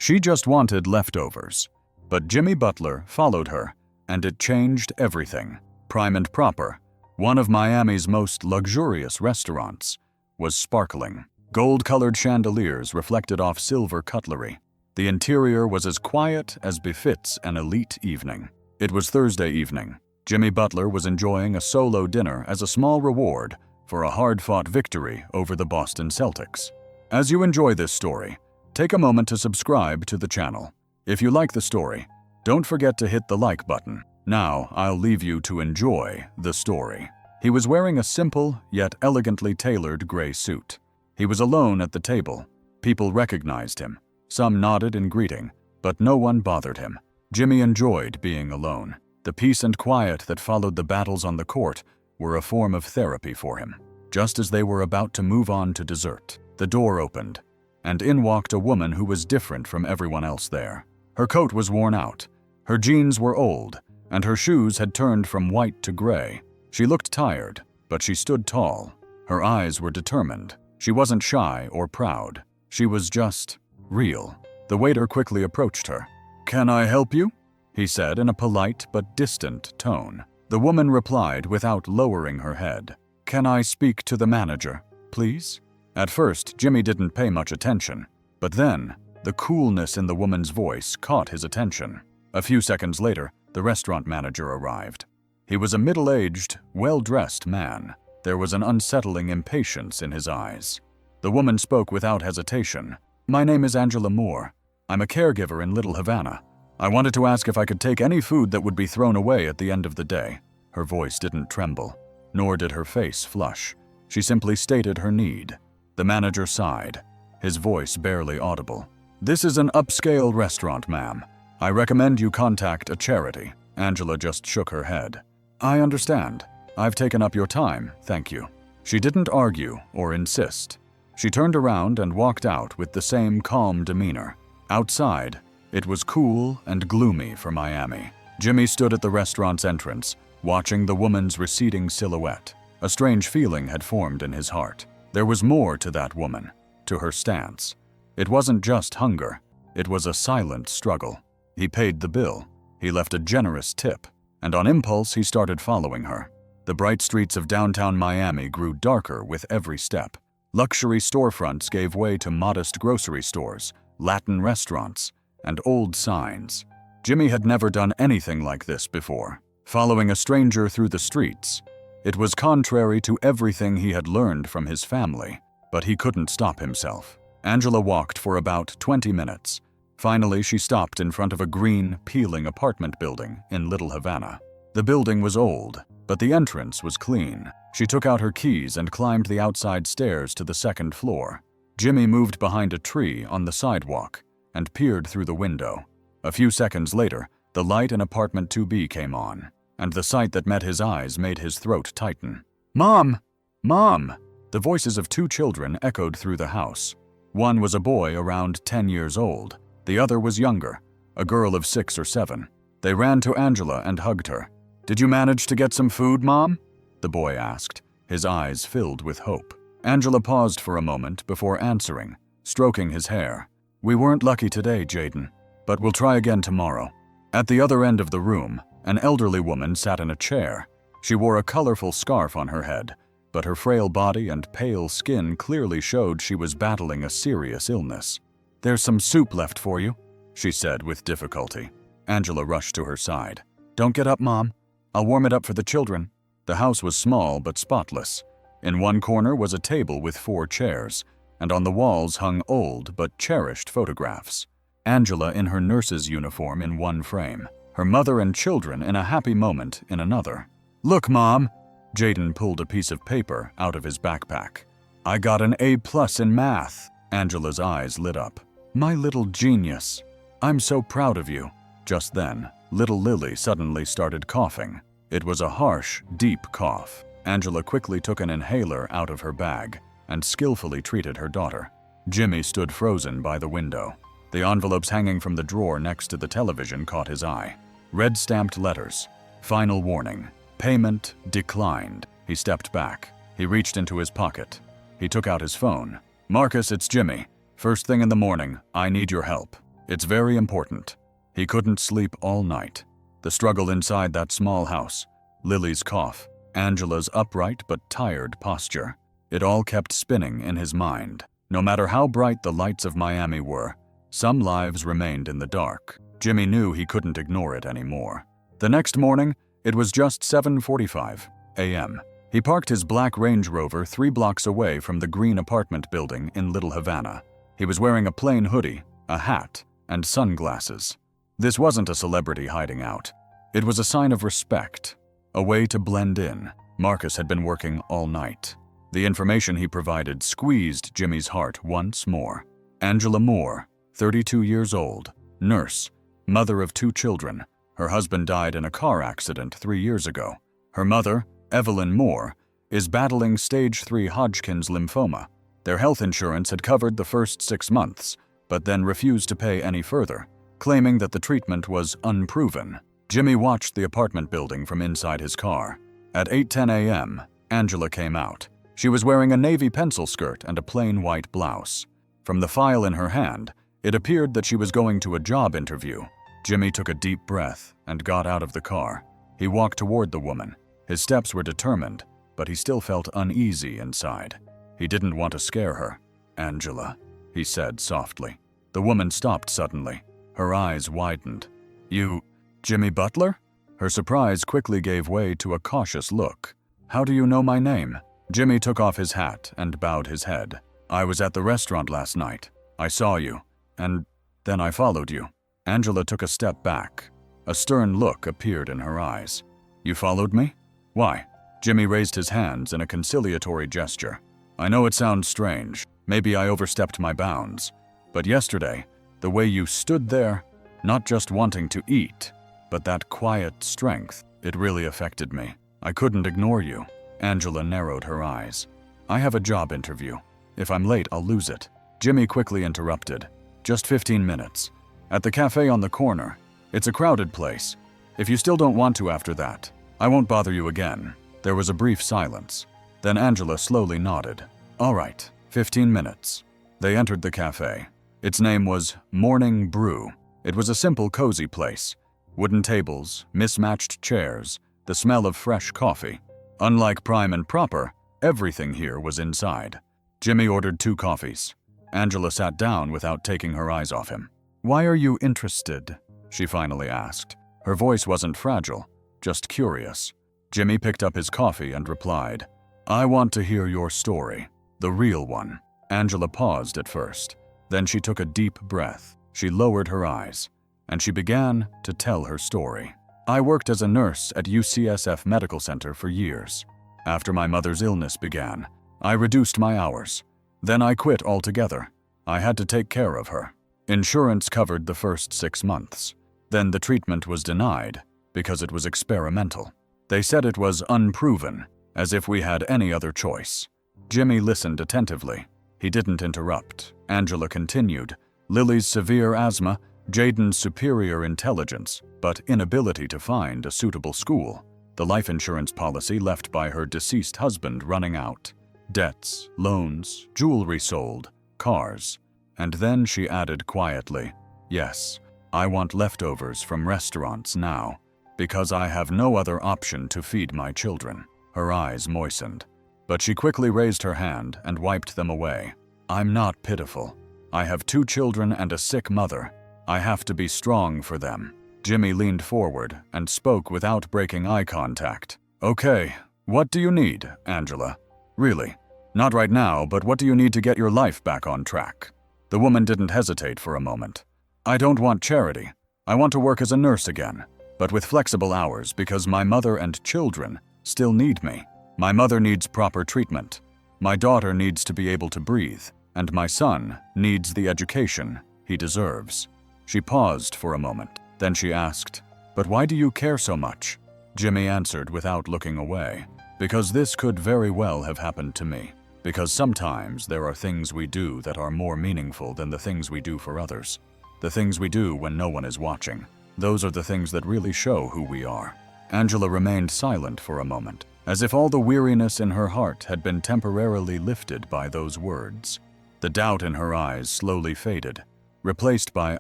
She just wanted leftovers. But Jimmy Butler followed her, and it changed everything. Prime and Proper, one of Miami's most luxurious restaurants, was sparkling. Gold-colored chandeliers reflected off silver cutlery. The interior was as quiet as befits an elite evening. It was Thursday evening. Jimmy Butler was enjoying a solo dinner as a small reward for a hard-fought victory over the Boston Celtics. As you enjoy this story, take a moment to subscribe to the channel. If you like the story, don't forget to hit the like button. Now, I'll leave you to enjoy the story. He was wearing a simple yet elegantly tailored gray suit. He was alone at the table. People recognized him. Some nodded in greeting, but no one bothered him. Jimmy enjoyed being alone. The peace and quiet that followed the battles on the court were a form of therapy for him. Just as they were about to move on to dessert, the door opened, and in walked a woman who was different from everyone else there. Her coat was worn out, her jeans were old, and her shoes had turned from white to gray. She looked tired, but she stood tall. Her eyes were determined. She wasn't shy or proud. She was just real. The waiter quickly approached her. "Can I help you?" he said in a polite but distant tone. The woman replied without lowering her head. "Can I speak to the manager, please?" At first, Jimmy didn't pay much attention, but then the coolness in the woman's voice caught his attention. A few seconds later, the restaurant manager arrived. He was a middle-aged, well-dressed man. There was an unsettling impatience in his eyes. The woman spoke without hesitation. "My name is Angela Moore. I'm a caregiver in Little Havana. I wanted to ask if I could take any food that would be thrown away at the end of the day." Her voice didn't tremble, nor did her face flush. She simply stated her need. The manager sighed, his voice barely audible. "This is an upscale restaurant, ma'am. I recommend you contact a charity." Angela just shook her head. "I understand. I've taken up your time, thank you." She didn't argue or insist. She turned around and walked out with the same calm demeanor. Outside, it was cool and gloomy for Miami. Jimmy stood at the restaurant's entrance, watching the woman's receding silhouette. A strange feeling had formed in his heart. There was more to that woman, to her stance. It wasn't just hunger, it was a silent struggle. He paid the bill, he left a generous tip, and on impulse he started following her. The bright streets of downtown Miami grew darker with every step. Luxury storefronts gave way to modest grocery stores, Latin restaurants, and old signs. Jimmy had never done anything like this before, following a stranger through the streets. It was contrary to everything he had learned from his family, but he couldn't stop himself. Angela walked for about 20 minutes. Finally, she stopped in front of a green, peeling apartment building in Little Havana. The building was old, but the entrance was clean. She took out her keys and climbed the outside stairs to the second floor. Jimmy moved behind a tree on the sidewalk and peered through the window. A few seconds later, the light in apartment 2B came on, and the sight that met his eyes made his throat tighten. "Mom! Mom!" The voices of two children echoed through the house. One was a boy around 10 years old. The other was younger, a girl of 6 or 7. They ran to Angela and hugged her. "Did you manage to get some food, Mom?" the boy asked, his eyes filled with hope. Angela paused for a moment before answering, stroking his hair. "We weren't lucky today, Jaden, but we'll try again tomorrow." At the other end of the room, an elderly woman sat in a chair. She wore a colorful scarf on her head, but her frail body and pale skin clearly showed she was battling a serious illness. "There's some soup left for you," she said with difficulty. Angela rushed to her side. "Don't get up, Mom. I'll warm it up for the children." The house was small but spotless. In one corner was a table with 4 chairs, and on the walls hung old but cherished photographs. Angela in her nurse's uniform in one frame, her mother and children in a happy moment in another. "Look, Mom!" Jaden pulled a piece of paper out of his backpack. "I got an A+ in math." Angela's eyes lit up. "My little genius. I'm so proud of you." Just then, little Lily suddenly started coughing. It was a harsh, deep cough. Angela quickly took an inhaler out of her bag and skillfully treated her daughter. Jimmy stood frozen by the window. The envelopes hanging from the drawer next to the television caught his eye. Red stamped letters. Final warning. Payment declined. He stepped back. He reached into his pocket. He took out his phone. "Marcus, it's Jimmy. First thing in the morning, I need your help." It's very important. He couldn't sleep all night. The struggle inside that small house, Lily's cough, Angela's upright but tired posture. It all kept spinning in his mind. No matter how bright the lights of Miami were, some lives remained in the dark. Jimmy knew he couldn't ignore it anymore. The next morning, it was just 7:45 a.m. He parked his black Range Rover 3 blocks away from the green apartment building in Little Havana. He was wearing a plain hoodie, a hat, and sunglasses. This wasn't a celebrity hiding out. It was a sign of respect, a way to blend in. Marcus had been working all night. The information he provided squeezed Jimmy's heart once more. Angela Moore, 32 years old, nurse, mother of 2 children. Her husband died in a car accident 3 years ago. Her mother, Evelyn Moore, is battling stage 3 Hodgkin's lymphoma. Their health insurance had covered the first 6 months, but then refused to pay any further, claiming that the treatment was unproven. Jimmy watched the apartment building from inside his car. At 8:10 a.m., Angela came out. She was wearing a navy pencil skirt and a plain white blouse. From the file in her hand, it appeared that she was going to a job interview. Jimmy took a deep breath and got out of the car. He walked toward the woman. His steps were determined, but he still felt uneasy inside. He didn't want to scare her. "Angela," he said softly. The woman stopped suddenly. Her eyes widened. "You, Jimmy Butler?" Her surprise quickly gave way to a cautious look. "How do you know my name?" Jimmy took off his hat and bowed his head. "I was at the restaurant last night. I saw you, and then I followed you." Angela took a step back. A stern look appeared in her eyes. "You followed me? Why?" Jimmy raised his hands in a conciliatory gesture. "I know it sounds strange. Maybe I overstepped my bounds. But yesterday, the way you stood there, not just wanting to eat, but that quiet strength, it really affected me. I couldn't ignore you." Angela narrowed her eyes. "I have a job interview. If I'm late, I'll lose it." Jimmy quickly interrupted. "Just 15 minutes. At the cafe on the corner. It's a crowded place. If you still don't want to after that, I won't bother you again." There was a brief silence. Then Angela slowly nodded. "All right, 15 minutes." They entered the cafe. Its name was Morning Brew. It was a simple, cozy place. Wooden tables, mismatched chairs, the smell of fresh coffee. Unlike Prime and Proper, everything here was inside. Jimmy ordered 2 coffees. Angela sat down without taking her eyes off him. "Why are you interested?" she finally asked. Her voice wasn't fragile, just curious. Jimmy picked up his coffee and replied, "I want to hear your story, the real one." Angela paused at first. Then she took a deep breath. She lowered her eyes, and she began to tell her story. "I worked as a nurse at UCSF Medical Center for years. After my mother's illness began, I reduced my hours. Then I quit altogether. I had to take care of her. Insurance covered the first 6 months. Then the treatment was denied because it was experimental. They said it was unproven, as if we had any other choice." Jimmy listened attentively. He didn't interrupt. Angela continued. "Lily's severe asthma, Jaden's superior intelligence, but inability to find a suitable school. The life insurance policy left by her deceased husband running out. Debts, loans, jewelry sold, cars." And then she added quietly, "Yes, I want leftovers from restaurants now, because I have no other option to feed my children." Her eyes moistened, but she quickly raised her hand and wiped them away. "I'm not pitiful. I have 2 children and a sick mother. I have to be strong for them." Jimmy leaned forward and spoke without breaking eye contact. "Okay, what do you need, Angela? Really, not right now, but what do you need to get your life back on track?" The woman didn't hesitate for a moment. "I don't want charity. I want to work as a nurse again, but with flexible hours because my mother and children still need me. My mother needs proper treatment. My daughter needs to be able to breathe, and my son needs the education he deserves." She paused for a moment. Then she asked, "But why do you care so much?" Jimmy answered without looking away, "Because this could very well have happened to me. Because sometimes there are things we do that are more meaningful than the things we do for others. The things we do when no one is watching. Those are the things that really show who we are." Angela remained silent for a moment, as if all the weariness in her heart had been temporarily lifted by those words. The doubt in her eyes slowly faded. replaced by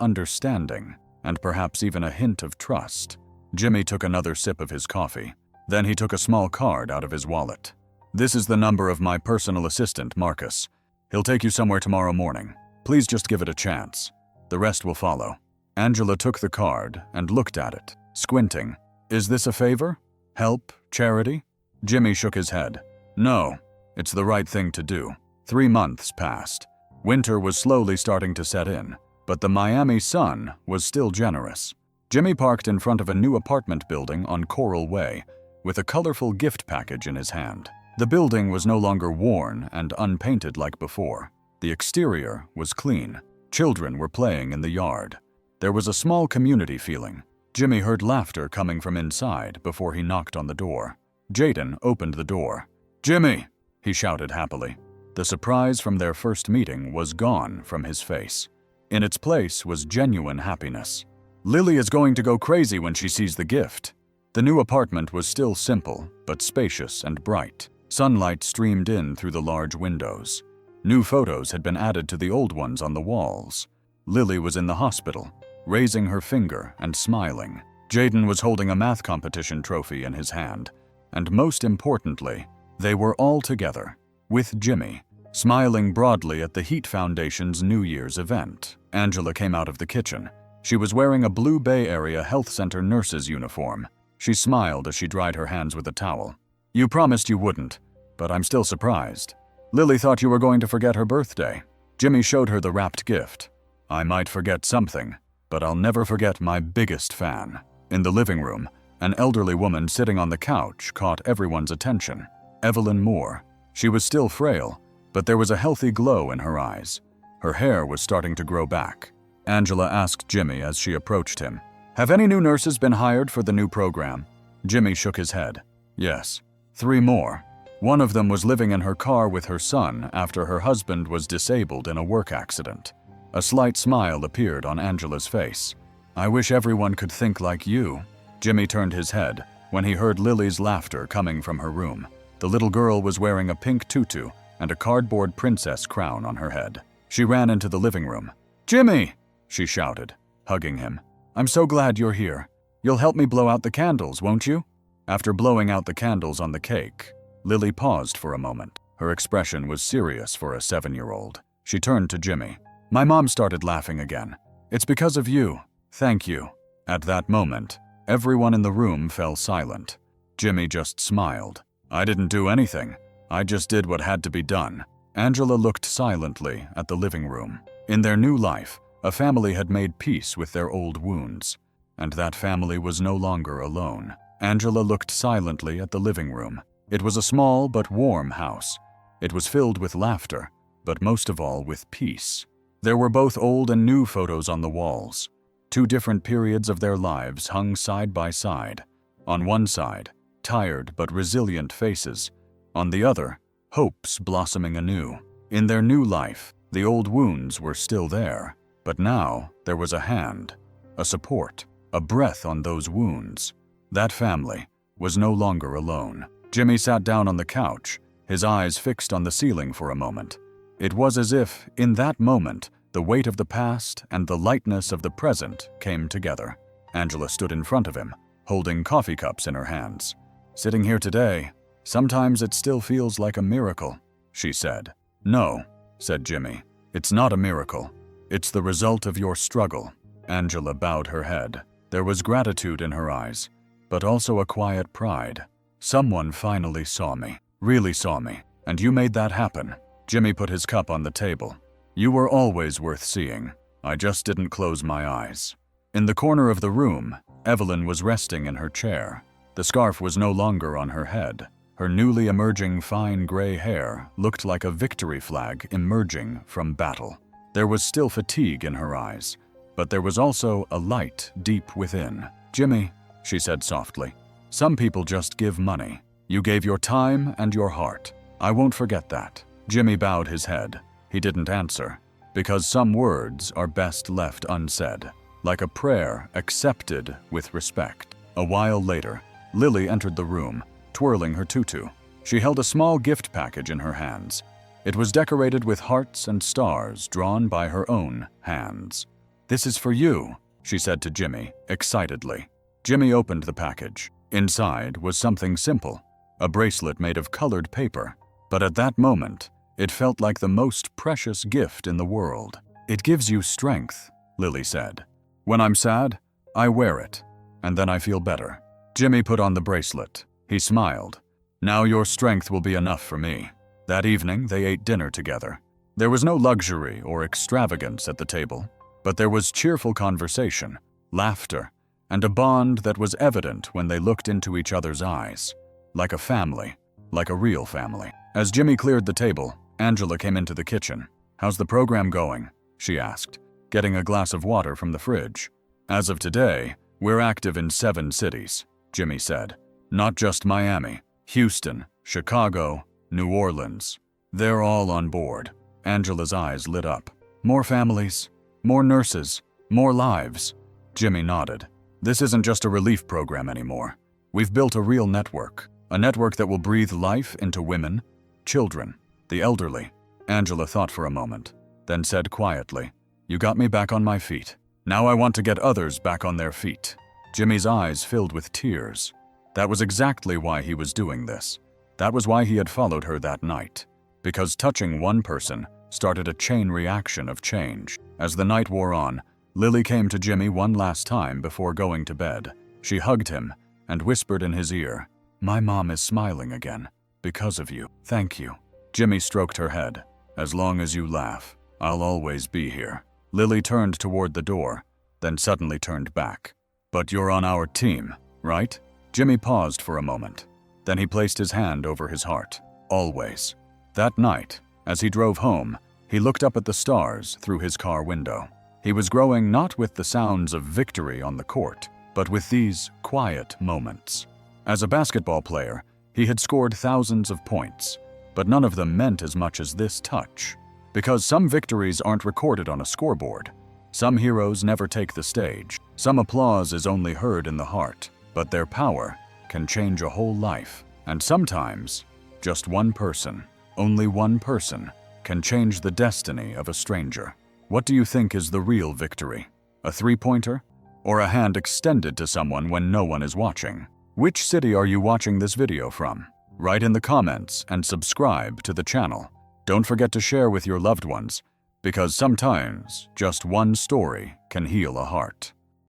understanding and perhaps even a hint of trust. Jimmy took another sip of his coffee. Then he took a small card out of his wallet. "This is the number of my personal assistant, Marcus. He'll take you somewhere tomorrow morning. Please just give it a chance. The rest will follow." Angela took the card and looked at it, squinting. "Is this a favor? Help? Charity?" Jimmy shook his head. "No, it's the right thing to do." 3 months passed. Winter was slowly starting to set in, but the Miami sun was still generous. Jimmy parked in front of a new apartment building on Coral Way with a colorful gift package in his hand. The building was no longer worn and unpainted like before. The exterior was clean. Children were playing in the yard. There was a small community feeling. Jimmy heard laughter coming from inside before he knocked on the door. Jaden opened the door. "Jimmy!" he shouted happily. The surprise from their first meeting was gone from his face. In its place was genuine happiness. "Lily is going to go crazy when she sees the gift." The new apartment was still simple, but spacious and bright. Sunlight streamed in through the large windows. New photos had been added to the old ones on the walls. Lily was in the hospital, raising her finger and smiling. Jaden was holding a math competition trophy in his hand. And most importantly, they were all together, with Jimmy, smiling broadly at the Heat Foundation's New Year's event. Angela came out of the kitchen. She was wearing a blue Bay Area Health Center nurse's uniform. She smiled as she dried her hands with a towel. "You promised you wouldn't, but I'm still surprised. Lily thought you were going to forget her birthday." Jimmy showed her the wrapped gift. "I might forget something, but I'll never forget my biggest fan." In the living room, an elderly woman sitting on the couch caught everyone's attention. Evelyn Moore. She was still frail, but there was a healthy glow in her eyes. Her hair was starting to grow back. Angela asked Jimmy as she approached him, "Have any new nurses been hired for the new program?" Jimmy shook his head. "Yes, 3 more. One of them was living in her car with her son after her husband was disabled in a work accident." A slight smile appeared on Angela's face. "I wish everyone could think like you." Jimmy turned his head when he heard Lily's laughter coming from her room. The little girl was wearing a pink tutu and a cardboard princess crown on her head. She ran into the living room. "Jimmy!" she shouted, hugging him. "I'm so glad you're here. You'll help me blow out the candles, won't you?" After blowing out the candles on the cake, Lily paused for a moment. Her expression was serious for a 7-year-old. She turned to Jimmy. "My mom started laughing again. It's because of you. Thank you." At that moment, everyone in the room fell silent. Jimmy just smiled. "I didn't do anything. I just did what had to be done." Angela looked silently at the living room. In their new life, a family had made peace with their old wounds, and that family was no longer alone. Angela looked silently at the living room. It was a small but warm house. It was filled with laughter, but most of all with peace. There were both old and new photos on the walls. 2 different periods of their lives hung side by side. On one side, tired but resilient faces. On the other, hopes blossoming anew. In their new life, the old wounds were still there, but now there was a hand, a support, a breath on those wounds. That family was no longer alone. Jimmy sat down on the couch, his eyes fixed on the ceiling for a moment. It was as if, in that moment, the weight of the past and the lightness of the present came together. Angela stood in front of him, holding coffee cups in her hands. "Sitting here today, sometimes it still feels like a miracle," she said. "No," said Jimmy. "It's not a miracle. It's the result of your struggle." Angela bowed her head. There was gratitude in her eyes, but also a quiet pride. "Someone finally saw me, really saw me, and you made that happen." Jimmy put his cup on the table. "You were always worth seeing. I just didn't close my eyes." In the corner of the room, Evelyn was resting in her chair. The scarf was no longer on her head. Her newly emerging fine gray hair looked like a victory flag emerging from battle. There was still fatigue in her eyes, but there was also a light deep within. "Jimmy," she said softly, "some people just give money. You gave your time and your heart. I won't forget that." Jimmy bowed his head. He didn't answer, because some words are best left unsaid, like a prayer accepted with respect. A while later, Lily entered the room, twirling her tutu. She held a small gift package in her hands. It was decorated with hearts and stars drawn by her own hands. "This is for you," she said to Jimmy, excitedly. Jimmy opened the package. Inside was something simple, a bracelet made of colored paper. But at that moment, it felt like the most precious gift in the world. "It gives you strength," Lily said. "When I'm sad, I wear it, and then I feel better." Jimmy put on the bracelet. He smiled. "Now your strength will be enough for me." That evening, they ate dinner together. There was no luxury or extravagance at the table, but there was cheerful conversation, laughter, and a bond that was evident when they looked into each other's eyes. Like a family, like a real family. As Jimmy cleared the table, Angela came into the kitchen. "How's the program going?" she asked, getting a glass of water from the fridge. "As of today, we're active in 7 cities," Jimmy said. "Not just Miami, Houston, Chicago, New Orleans. They're all on board." Angela's eyes lit up. "More families, more nurses, more lives." Jimmy nodded. "This isn't just a relief program anymore. We've built a real network, a network that will breathe life into women, children, the elderly." Angela thought for a moment, then said quietly, "You got me back on my feet. Now I want to get others back on their feet." Jimmy's eyes filled with tears. That was exactly why he was doing this. That was why he had followed her that night. Because touching one person started a chain reaction of change. As the night wore on, Lily came to Jimmy one last time before going to bed. She hugged him and whispered in his ear, "My mom is smiling again. Because of you. Thank you." Jimmy stroked her head. "As long as you laugh, I'll always be here." Lily turned toward the door, then suddenly turned back. "But you're on our team, right?" Jimmy paused for a moment. Then he placed his hand over his heart. "Always." That night, as he drove home, he looked up at the stars through his car window. He was growing not with the sounds of victory on the court, but with these quiet moments. As a basketball player, he had scored thousands of points, but none of them meant as much as this touch. Because some victories aren't recorded on a scoreboard. Some heroes never take the stage. Some applause is only heard in the heart, but their power can change a whole life. And sometimes, just one person, only one person, can change the destiny of a stranger. What do you think is the real victory? A three-pointer? Or a hand extended to someone when no one is watching? Which city are you watching this video from? Write in the comments and subscribe to the channel. Don't forget to share with your loved ones, because sometimes just one story can heal a heart.